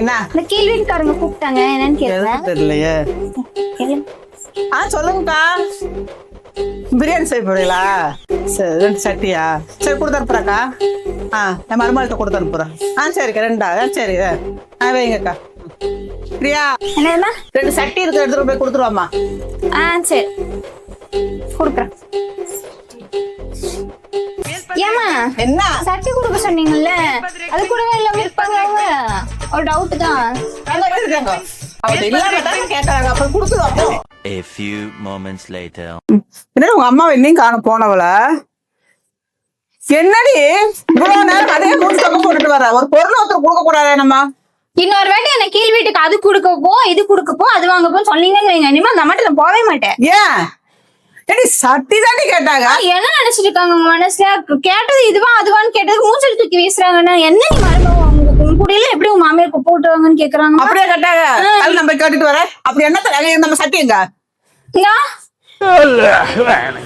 என்ன இந்த கேள்விக்காரங்க கூப்பிட்டாங்க என்னன்னு கேட்டேன். தெரியலையே. சொல்லுங்கக்கா. பிரியாணி செய்ய போறீங்களா? சரி 2 சட்டியா? சரி கொடுத்து அனுப்புறேக்கா. என் மருமகிட்ட கொடுத்து அனுப்புறேன். சரிக்கா 2 சரி வைங்கக்கா. பிரியா என்னமா 2 சட்டி இருக்கு, எடுத்துட்டு போய் கொடுத்துருவாமா. சரி கொடுக்குறேன். ஏமா என்ன சட்டி கொடுக்க சொன்னீங்கல்ல, அது கூடவே இல்லாம இருப்பாங்க அவங்க. ஒரு டவுட் தான். அவங்க இல்லாம கேட்கறாங்க, அப்புறம் கொடுத்துருவோம். A few moments later. என்ன உங்க அம்மாவை இன்னும் காண போனவள? என்னடி இவ்வளவு நேரம் அதே மூணு பக்கம் போட்டுட்டு வர? ஒரு பொருள் ஒருத்தர் கொடுக்க கூடாது என்னம்மா? இன்னொரு வாட்டி என்ன கீழ் வீட்டுக்கு அது கொடுக்கப்போ இது கொடுக்கப்போ அது வாங்கப்போ சொன்னீங்கன்னு வைங்க, இனிமே அந்த மட்டும் நான் போவே மாட்டேன். ஏன் ஏடி சட்டி தாண்டி கேட்டாங்க? என்ன நினைச்சிட்டு இருக்காங்க உங்க மனசுல? கேட்டது இதுவா அதுவான்னு கேட்டதுக்கு மூஞ்சல் தூக்கி வீசுறாங்கன்னா என்ன நீ மருமக குடியில எப்படி உங்க மாமியார் போட்டுவாங்கன்னு கேக்குறாங்க. அப்படியே கேட்டாங்க. அது நம்ம கேட்டுட்டு வர அப்படி என்ன தராங்க? நம்ம சட்டி எங்க?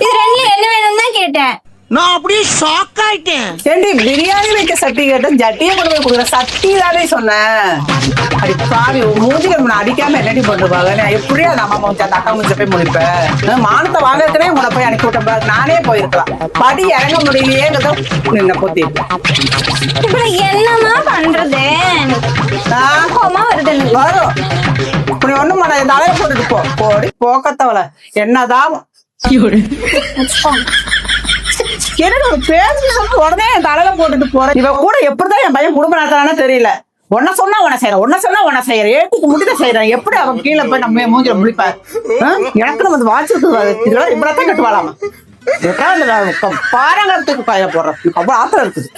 இது ரெண்டுல என்ன வேணும்னு தான் கேட்டேன். நான் அப்படியே ஷாக் ஆயிட்டேன். ஏண்டி பிரியாணி வைக்க சட்டி கேட்டேன், ஜட்டியை கொண்டு போய் கொடுக்குற சட்டி தானே சொன்னேன். அடி பாவி மூஞ்சில முன்ன அடிக்காம என்னடி பண்ணுவாங்க? எப்படியா நம்ம மூஞ்ச அந்த அக்கா மூஞ்ச போய் முடிப்பேன்? மானத்தை வாங்கறதுனே உங்களை போய் அனுப்பி விட்டேன். நானே போயிருக்கலாம். படி இறங்க முடியலையேங்கிறத நின்ன போத்தி இப்ப என்னமா பண்றது? கோமா வருது வரும். இப்படி ஒண்ணும் பண்ண இந்த அலைய போட்டுட்டு போ. போடி போக்கத்தவள என்னதான் என்னோட பேச்சு சொல்லிட்டு உடனே என் தலையில போட்டுட்டு போறேன். இவ கூட எப்படிதான் என் பையன் குடும்ப நடத்துறானே தெரியல. ஒன்ன சொன்னா உன செய்யறேன், ஒன்ன சொன்னா உன செய்யறேன், ஏட்டுக்கு முடிக்க செய்யறேன். எப்படி அவன் கீழே போய் நம்ம மூஞ்சில முடிப்பாரு? எனக்கு நம்ம வாட்சிட்டு இதெல்லாம் இப்படித்தான் கட்டுவாளாமா. பாரங்கறதுக்கு காய போடுறேன். அவ்வளவு ஆத்திரம் இருக்குது.